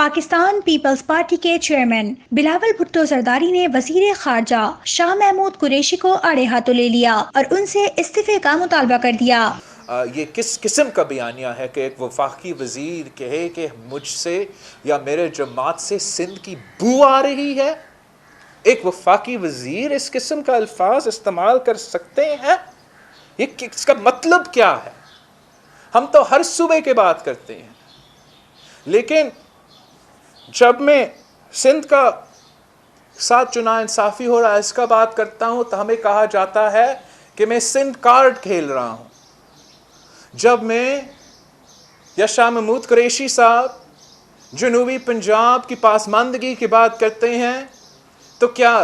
Pakistan Peoples party کے chairman Bilawal Bhutto Zardari نے وزیر خارجہ شاہ محمود قریشی کو آڑے ہاتھوں لے لیا اور ان سے استعفے کا مطالبہ کر دیا۔ یہ کس قسم کا بیانیہ ہے کہ ایک وفاقی وزیر کہے کہ مجھ سے یا میرے جماعت سے سندھ کی بو آ رہی ہے؟ ایک وفاقی وزیر اس قسم کا الفاظ استعمال کر سکتے ہیں؟ اس کا مطلب کیا ہے؟ ہم تو ہر صوبے کی بات کرتے ہیں، لیکن جب میں سندھ کا ساتھ چناں انصافی ہو رہا ہے اس کا بات کرتا ہوں تو ہمیں کہا جاتا ہے کہ میں سندھ کارڈ کھیل رہا ہوں۔ جب میں یا شاہ محمود قریشی صاحب جنوبی پنجاب کی پاسماندگی کی بات کرتے ہیں تو کیا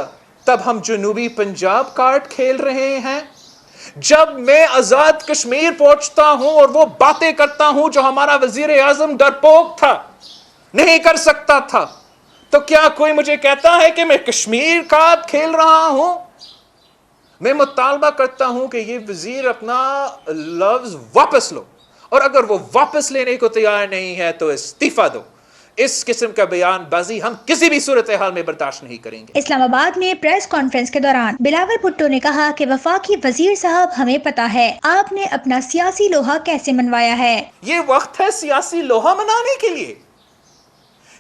تب ہم جنوبی پنجاب کارڈ کھیل رہے ہیں؟ جب میں آزاد کشمیر پہنچتا ہوں اور وہ باتیں کرتا ہوں جو ہمارا وزیر اعظم ڈرپوک تھا، نہیں کر سکتا تھا، تو کیا کوئی مجھے کہتا ہے کہ میں کشمیر کارڈ کھیل رہا ہوں؟ میں مطالبہ کرتا ہوں کہ یہ وزیر اپنا لفظ واپس لو، اور اگر وہ واپس لینے کو تیار نہیں ہے تو استعفیٰ دو۔ اس قسم کا بیان بازی ہم کسی بھی صورتحال میں برداشت نہیں کریں گے۔ اسلام آباد میں پریس کانفرنس کے دوران بلاول بھٹو نے کہا کہ وفاقی وزیر صاحب ہمیں پتہ ہے آپ نے اپنا سیاسی لوہا کیسے منوایا ہے۔ یہ وقت ہے سیاسی لوہا منانے کے لیے،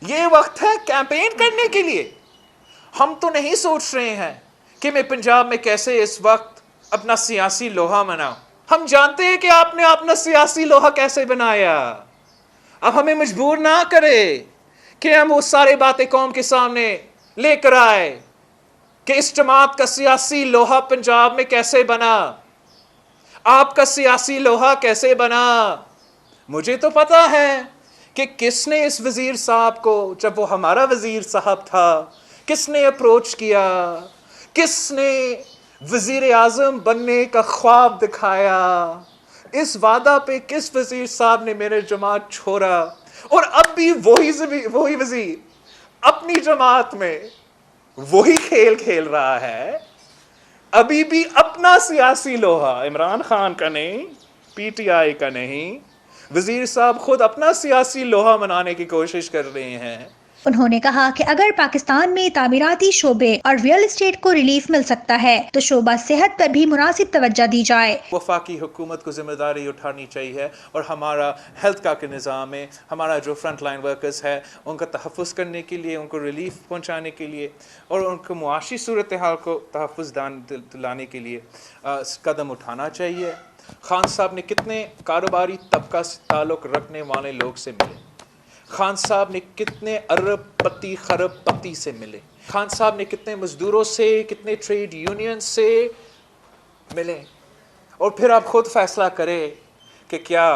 یہ وقت ہے کیمپین کرنے کے لیے۔ ہم تو نہیں سوچ رہے ہیں کہ میں پنجاب میں کیسے اس وقت اپنا سیاسی لوہا مناؤں۔ ہم جانتے ہیں کہ آپ نے اپنا سیاسی لوہا کیسے بنایا۔ اب ہمیں مجبور نہ کرے کہ ہم وہ سارے باتیں قوم کے سامنے لے کر آئے کہ اس جماعت کا سیاسی لوہا پنجاب میں کیسے بنا، آپ کا سیاسی لوہا کیسے بنا۔ مجھے تو پتا ہے کہ کس نے اس وزیر صاحب کو، جب وہ ہمارا وزیر صاحب تھا، کس نے اپروچ کیا، کس نے وزیر اعظم بننے کا خواب دکھایا، اس وعدہ پہ کس وزیر صاحب نے میرے جماعت چھوڑا، اور اب بھی وہی وزیر اپنی جماعت میں وہی کھیل کھیل رہا ہے۔ ابھی بھی اپنا سیاسی لوہا، عمران خان کا نہیں، پی ٹی آئی کا نہیں، وزیر صاحب خود اپنا سیاسی لوہا منانے کی کوشش کر رہے ہیں۔ انہوں نے کہا کہ اگر پاکستان میں تعمیراتی شعبے اور ریل اسٹیٹ کو ریلیف مل سکتا ہے تو شعبہ صحت پر بھی مناسب توجہ دی جائے۔ وفاقی حکومت کو ذمہ داری اٹھانی چاہیے اور ہمارا ہیلتھ کا نظام ہے، ہمارا جو فرنٹ لائن ورکرز ہے ان کا تحفظ کرنے کے لیے، ان کو ریلیف پہنچانے کے لیے اور ان کو معاشی صورتحال کو تحفظ دلانے کے لیے قدم اٹھانا چاہیے۔ خان صاحب نے کتنے کاروباری طبقہ سے تعلق رکھنے والے لوگ سے ملے، خان صاحب نے کتنے ارب پتی خرب پتی سے ملے، خان صاحب نے کتنے مزدوروں سے، کتنے ٹریڈ یونین سے ملے، اور پھر آپ خود فیصلہ کریں کہ کیا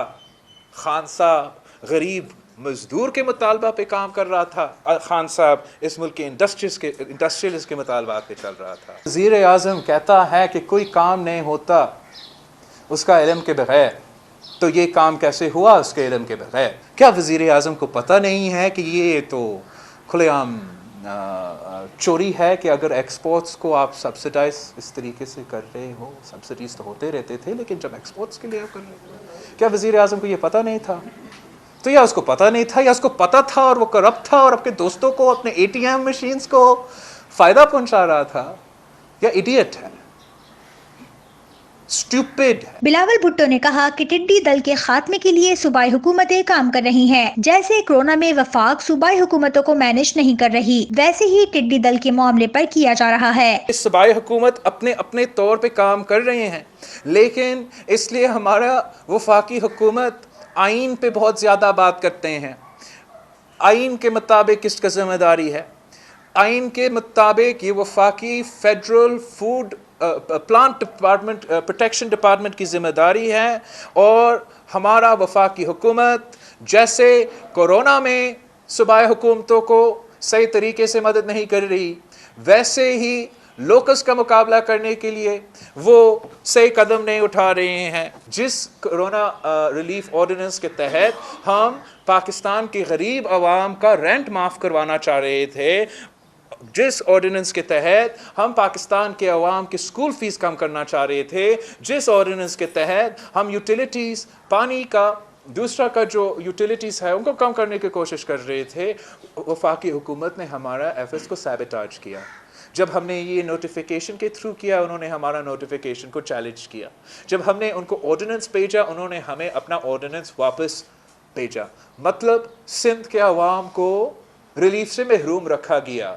خان صاحب غریب مزدور کے مطالبہ پہ کام کر رہا تھا، خان صاحب اس ملک کے انڈسٹریلسٹ کے مطالبات پہ چل رہا تھا۔ وزیر اعظم کہتا ہے کہ کوئی کام نہیں ہوتا اس کا علم کے بغیر، تو یہ کام کیسے ہوا اس کے علم کے بغیر؟ کیا وزیر اعظم کو پتہ نہیں ہے کہ یہ تو کھلے عام چوری ہے کہ اگر ایکسپورٹس کو آپ سبسڈائز اس طریقے سے کر رہے ہو؟ سبسڈیز تو ہوتے رہتے تھے لیکن جب ایکسپورٹس کے لیے کر رہے ہو، کیا وزیر اعظم کو یہ پتہ نہیں تھا؟ تو یا اس کو پتہ نہیں تھا یا اس کو پتہ تھا اور وہ کرپٹ تھا اور اپنے دوستوں کو، اپنے اے ٹی ایم مشینز کو فائدہ پہنچا رہا تھا، یا ایڈیٹ ہے، اسٹوپڈ ہے۔ بلاول بھٹو نے کہا کہ ٹڈی دل کے خاتمے کے لیے صوبائی حکومتیں کام کر رہی ہیں۔ جیسے کورونا میں وفاق صوبائی حکومتوں کو مینج نہیں کر رہی، ویسے ہی ٹڈی دل کے معاملے پر کیا جا رہا ہے۔ صوبائی حکومت اپنے طور پہ کام کر رہے ہیں، لیکن اس لیے ہمارا وفاقی حکومت آئین پہ بہت زیادہ بات کرتے ہیں۔ آئین کے مطابق کس کا ذمہ داری ہے؟ آئین کے مطابق یہ وفاقی federal food plant department protection department کی ذمہ داری ہے، اور ہمارا وفاقی حکومت جیسے کورونا میں صوبائی حکومتوں کو صحیح طریقے سے مدد نہیں کر رہی، ویسے ہی لوکس کا مقابلہ کرنے کے لیے وہ صحیح قدم نہیں اٹھا رہے ہیں۔ جس کرونا ریلیف آرڈیننس کے تحت ہم پاکستان کے غریب عوام کا رینٹ معاف کروانا چاہ رہے تھے، جس آرڈیننس کے تحت ہم پاکستان کے عوام کی اسکول فیس کم کرنا چاہ رہے تھے، جس آرڈیننس کے تحت ہم یوٹیلیٹیز، پانی کا دوسرا کا جو یوٹیلیٹیز ہے ان کو کم کرنے کی کوشش کر رہے تھے، وفاقی حکومت نے ہمارا ایفرٹس کو سیبوٹیج کیا. جب ہم نے یہ نوٹیفیکیشن کے تھرو کیا، انہوں نے ہمارا نوٹیفیکیشن کو چیلنج کیا. جب ہم نے ان کو آرڈیننس بھیجا، انہوں نے ہمیں اپنا آرڈیننس واپس بھیجا. مطلب سندھ کے عوام کو ریلیف سے محروم رکھا گیا.